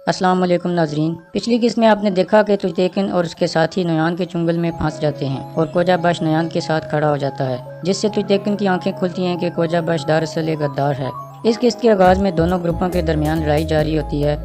السلام علیکم ناظرین، پچھلی قسط میں آپ نے دیکھا کہ تجتیکن اور اس کے ساتھی نویان کے چنگل میں پھنس جاتے ہیں اور کوجا بش نویان کے ساتھ کھڑا ہو جاتا ہے، جس سے تجتیکن کی آنکھیں کھلتی ہیں کہ کوجا بش دراصل ایک غدار ہے۔ اس قسط کے آغاز میں دونوں گروپوں کے درمیان لڑائی جاری ہوتی ہے۔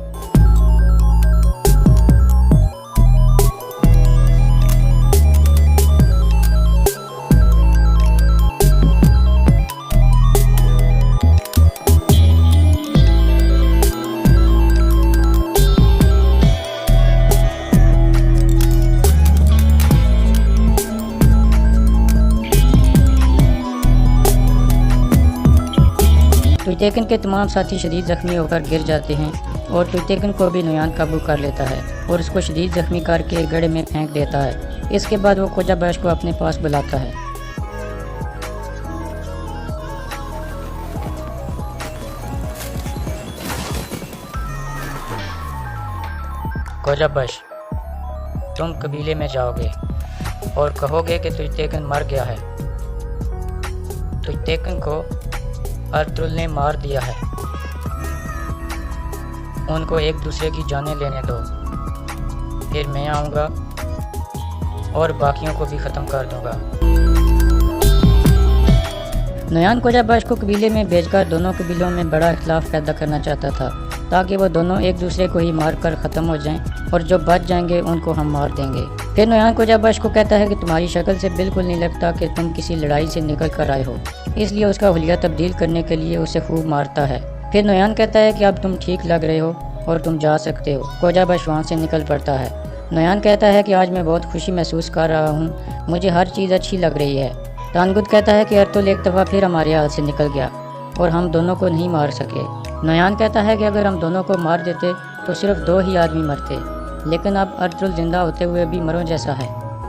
تجتیکن کے تمام ساتھی شدید زخمی ہو کر گر جاتے ہیں اور تجتیکن کو بھی نویان قابو کر لیتا ہے اور اس کو شدید زخمی کر کے گڑھے میں پھینک دیتا ہے۔ اس کے بعد وہ کوجا بش کو اپنے پاس بلاتا ہے۔ کوجا بش، تم قبیلے میں جاؤ گے اور کہو گے کہ تجتیکن مر گیا ہے۔ تجتیکن کو ارطغرل نے مار دیا ہے، ان کو ایک دوسرے کی جانیں لینے دو، پھر میں آؤں گا اور باقیوں کو بھی ختم کر دوں گا۔ نویان کوجا بش کو قبیلے میں بھیج کر دونوں قبیلوں میں بڑا اختلاف پیدا کرنا چاہتا تھا تاکہ وہ دونوں ایک دوسرے کو ہی مار کر ختم ہو جائیں اور جو بچ جائیں گے ان کو ہم مار دیں گے۔ پھر نویان کوجا بش کو کہتا ہے کہ تمہاری شکل سے بالکل نہیں لگتا کہ تم کسی لڑائی سے نکل کر آئے ہو، اس لیے اس کا حلیہ تبدیل کرنے کے لیے اسے خوب مارتا ہے۔ پھر نویان کہتا ہے کہ اب تم ٹھیک لگ رہے ہو اور تم جا سکتے ہو۔ کوجا بش وہاں سے نکل پڑتا ہے۔ نویان کہتا ہے کہ آج میں بہت خوشی محسوس کر رہا ہوں، مجھے ہر چیز اچھی لگ رہی ہے۔ تانگود کہتا ہے کہ ارطغرل ایک دفعہ پھر ہمارے ہاتھ سے نکل گیا اور ہم دونوں کو نہیں مار سکے۔ نویان کہتا ہے کہ اگر ہم دونوں کو مار دیتے تو صرف 2 ہی آدمی مرتے، لیکن اب ارطغرل زندہ ہوتے ہوئے بھی مروں جیسا ہے،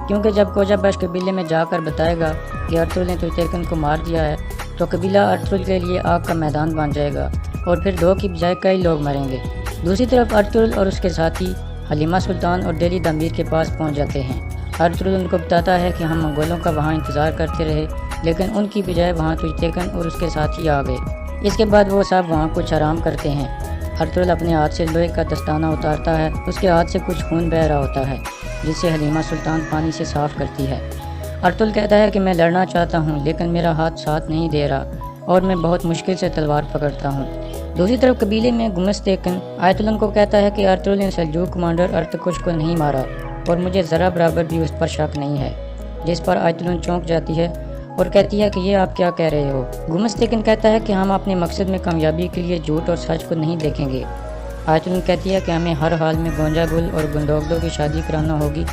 کیونکہ جب کوجا بش قبیلے میں جا کر بتائے گا کہ ارطغرل نے تجتیکن کو مار دیا ہے تو قبیلہ ارطغرل کے لیے آگ کا میدان بن جائے گا اور پھر 2 کی بجائے کئی لوگ مریں گے۔ دوسری طرف ارطغرل اور اس کے ساتھی حلیمہ سلطان اور دہلی دمیر کے پاس پہنچ جاتے ہیں۔ ارطغرل ان کو بتاتا ہے کہ ہم منگولوں کا وہاں انتظار کرتے رہے، لیکن ان کی بجائے وہاں تجتیکن اور اس کے ساتھی آ گئے۔ اس کے بعد وہ سب وہاں کچھ آرام کرتے ہیں۔ ارطغرل اپنے ہاتھ سے لوہے کا دستانہ اتارتا ہے، اس کے ہاتھ سے کچھ خون بہہ رہا ہوتا ہے جسے حلیمہ سلطان پانی سے صاف کرتی ہے۔ ارطغرل کہتا ہے کہ میں لڑنا چاہتا ہوں لیکن میرا ہاتھ ساتھ نہیں دے رہا اور میں بہت مشکل سے تلوار پکڑتا ہوں۔ دوسری طرف قبیلے میں گمستیکن آیت اللہ کو کہتا ہے کہ ارطغرل نے سلجوق کمانڈر ارتکش کو نہیں مارا اور مجھے ذرا برابر بھی اس پر شک نہیں ہے، جس پر آیت اللہ چونک جاتی ہے اور کہتی ہے کہ یہ آپ کیا کہہ رہے ہو؟ گمستیکن کہتا ہے کہ ہم اپنے مقصد میں کامیابی کے لیے جھوٹ اور سچ کو نہیں دیکھیں گے۔ آیت اللہ کہتی ہے کہ ہمیں ہر حال میں گونجا گل اور گندوگدو کی شادی کرانا ہوگی،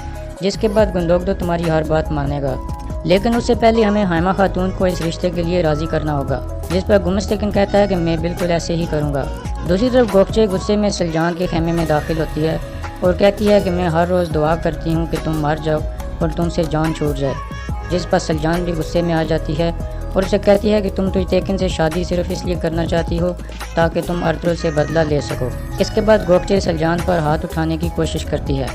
جس کے بعد گندوگدو تمہاری ہر بات مانے گا، لیکن اس سے پہلے ہمیں حائمہ خاتون کو اس رشتے کے لیے راضی کرنا ہوگا، جس پر گمستیکن کہتا ہے کہ میں بالکل ایسے ہی کروں گا۔ دوسری طرف گوکچے غصے میں سلجان کے خیمے میں داخل ہوتی ہے اور کہتی ہے کہ میں ہر روز دعا کرتی ہوں کہ تم مر جاؤ اور تم سے جان چھوٹ جائے، جس پر سلجان بھی غصے میں آ جاتی ہے اور اسے کہتی ہے کہ تم تجتیکن سے شادی صرف اس لیے کرنا چاہتی ہو تاکہ تم ارطغرل سے بدلہ لے سکو۔ اس کے بعد گوکچے سلجان پر ہاتھ اٹھانے کی کوشش کرتی ہے،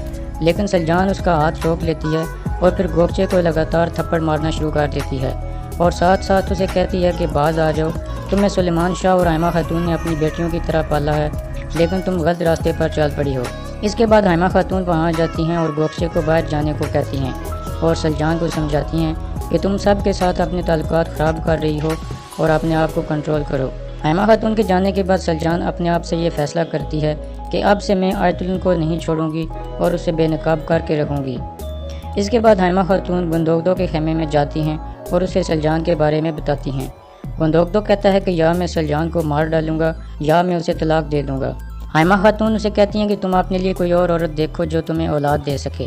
لیکن سلجان اس کا ہاتھ روک لیتی ہے اور پھر گوکچے کو لگاتار تھپڑ مارنا شروع کر دیتی ہے اور ساتھ ساتھ اسے کہتی ہے کہ باز آ جاؤ، تمہیں سلیمان شاہ اور حائمہ خاتون نے اپنی بیٹیوں کی طرح پالا ہے، لیکن تم غلط راستے پر چل پڑی ہو۔ اس کے بعد حائمہ خاتون وہاں جاتی ہیں اور گوکچے کو باہر جانے کو کہتی ہیں اور سلجان کو سمجھاتی ہیں کہ تم سب کے ساتھ اپنے تعلقات خراب کر رہی ہو اور اپنے آپ کو کنٹرول کرو۔ حائمہ خاتون کے جانے کے بعد سلجان اپنے آپ سے یہ فیصلہ کرتی ہے کہ اب سے میں آیت اللہ کو نہیں چھوڑوں گی اور اسے بے نقاب کر کے رکھوں گی۔ اس کے بعد حائمہ خاتون گندوگدو کے خیمے میں جاتی ہیں اور اسے سلجان کے بارے میں بتاتی ہیں۔ گندوگدو کہتا ہے کہ یا میں سلجان کو مار ڈالوں گا یا میں اسے طلاق دے دوں گا۔ حائمہ خاتون اسے کہتی ہیں کہ تم اپنے لیے کوئی اور عورت دیکھو جو تمہیں اولاد دے سکے،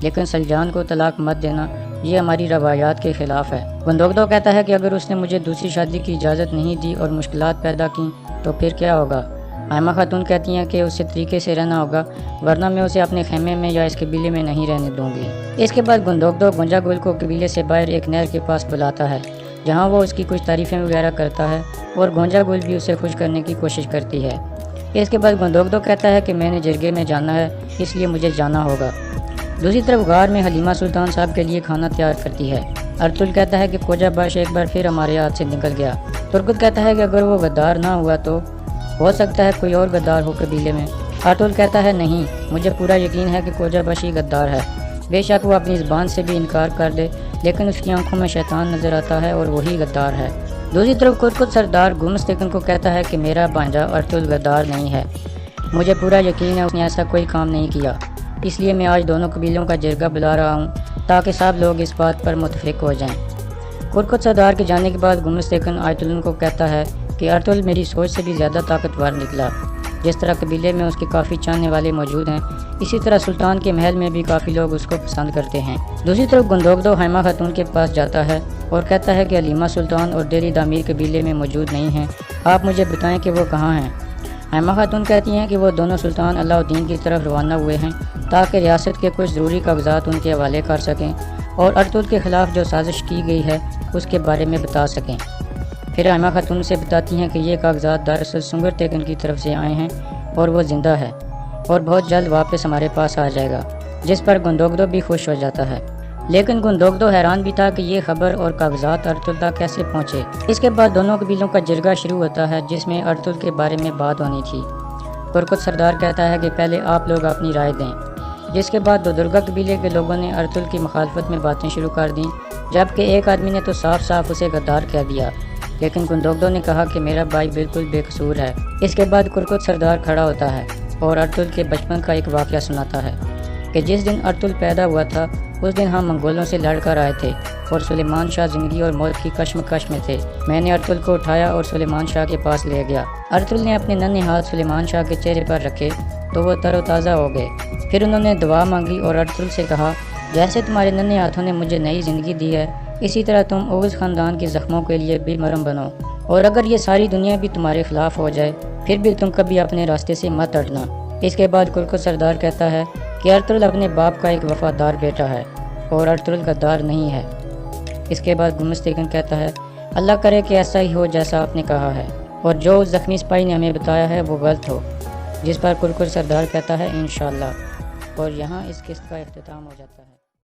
لیکن سلجان کو طلاق مت دینا، یہ ہماری روایات کے خلاف ہے۔ گندوگدو کہتا ہے کہ اگر اس نے مجھے دوسری شادی کی اجازت نہیں دی اور مشکلات پیدا کیں تو پھر کیا ہوگا؟ حائمہ خاتون کہتی ہیں کہ اسے طریقے سے رہنا ہوگا ورنہ میں اسے اپنے خیمے میں یا اس قبیلے میں نہیں رہنے دوں گی۔ اس کے بعد گندوگدو گونجا گل کو قبیلے سے باہر ایک نہر کے پاس بلاتا ہے جہاں وہ اس کی کچھ تعریفیں وغیرہ کرتا ہے اور گونجا گل بھی اسے خوش کرنے کی کوشش کرتی ہے۔ اس کے بعد گندوگدو کہتا ہے کہ میں نے جرگے میں جانا ہے، اس لیے مجھے جانا ہوگا۔ دوسری طرف غار میں حلیمہ سلطان صاحب کے لیے کھانا تیار کرتی ہے۔ ارطغرل کہتا ہے کہ کوجا بش ایک بار پھر ہمارے ہاتھ سے نکل گیا۔ ترکت کہتا ہے کہ اگر وہ غدار نہ ہوا تو ہو سکتا ہے کوئی اور غدار ہو قبیلے میں، ارطغرل کہتا ہے نہیں، مجھے پورا یقین ہے کہ قوجہ بشی غدار ہے، بے شک وہ اپنی زبان سے بھی انکار کر لے لیکن اس کی آنکھوں میں شیطان نظر آتا ہے اور وہی غدار ہے۔ دوسری طرف کرکٹ سردار گمستیکن کو کہتا ہے کہ میرا بھانجا ارطغرل غدار نہیں ہے، مجھے پورا یقین ہے اس نے ایسا کوئی کام نہیں کیا، اس لیے میں آج دونوں قبیلوں کا جرگہ بلا رہا ہوں تاکہ سب لوگ اس بات پر متفق ہو جائیں۔ کرکٹ سردار کے جانے کے بعد گمستیکن آیت اللہ کو کہتا ہے کہ ارطغرل میری سوچ سے بھی زیادہ طاقتور نکلا، جس طرح قبیلے میں اس کے کافی چاہنے والے موجود ہیں اسی طرح سلطان کے محل میں بھی کافی لوگ اس کو پسند کرتے ہیں۔ دوسری طرف گندوگدو حیمہ خاتون کے پاس جاتا ہے اور کہتا ہے کہ علیمہ سلطان اور دیری دامیر قبیلے میں موجود نہیں ہیں، آپ مجھے بتائیں کہ وہ کہاں ہیں۔ حیمہ خاتون کہتی ہیں کہ وہ دونوں سلطان علاء الدین کی طرف روانہ ہوئے ہیں تاکہ ریاست کے کچھ ضروری کاغذات ان کے حوالے کر سکیں اور ارطغرل کے خلاف جو سازش کی گئی ہے اس کے بارے میں بتا سکیں۔ پھر حیمہ خاتون سے بتاتی ہیں کہ یہ کاغذات دراصل سنگر تیکن کی طرف سے آئے ہیں اور وہ زندہ ہے اور بہت جلد واپس ہمارے پاس آ جائے گا، جس پر گندوگدو بھی خوش ہو جاتا ہے، لیکن گندوگدو حیران بھی تھا کہ یہ خبر اور کاغذات ارطغرل تک کیسے پہنچے۔ اس کے بعد دونوں قبیلوں کا جرگہ شروع ہوتا ہے جس میں ارطغرل کے بارے میں بات ہونی تھی۔ کرکٹ سردار کہتا ہے کہ پہلے آپ لوگ اپنی رائے دیں، جس کے بعد دودرگا قبیلے کے لوگوں نے ارطغرل کی مخالفت میں باتیں شروع کر دیں، جبکہ ایک آدمی نے تو صاف صاف اسے غدار کہہ دیا، لیکن گندوگدو نے کہا کہ میرا بھائی بالکل بے قصور ہے۔ اس کے بعد کرکٹ سردار کھڑا ہوتا ہے اور ارطغرل کے بچپن کا ایک واقعہ سناتا ہے کہ جس دن ارطغرل پیدا ہوا تھا اس دن ہم منگولوں سے لڑ کر آئے تھے اور سلیمان شاہ زندگی اور موت کی کشمکش میں تھے، میں نے ارطغرل کو اٹھایا اور سلیمان شاہ کے پاس لے گیا۔ ارطغرل نے اپنے ننھے ہاتھ سلیمان شاہ کے چہرے پر رکھے تو وہ تر و تازہ ہو گئے، پھر انہوں نے دعا مانگی اور ارطغرل سے کہا جیسے تمہارے ننھے ہاتھوں نے مجھے نئی زندگی دی ہے اسی طرح تم اوغز خاندان کے زخموں کے لیے بھی مرہم بنو، اور اگر یہ ساری دنیا بھی تمہارے خلاف ہو جائے پھر بھی تم کبھی اپنے راستے سے مت ہٹنا۔ اس کے بعد کرکٹ سردار کہتا ہے کہ ارطغرل اپنے باپ کا ایک وفادار بیٹا ہے اور ارطغرل غدار نہیں ہے۔ اس کے بعد گمستیکن کہتا ہے اللہ کرے کہ ایسا ہی ہو جیسا آپ نے کہا ہے اور جو اس زخمی سپاہی نے ہمیں بتایا ہے وہ غلط ہو، جس پر کرکٹ سردار کہتا ہے انشاءاللہ، اور یہاں اس قسط کا اختتام ہو جاتا ہے۔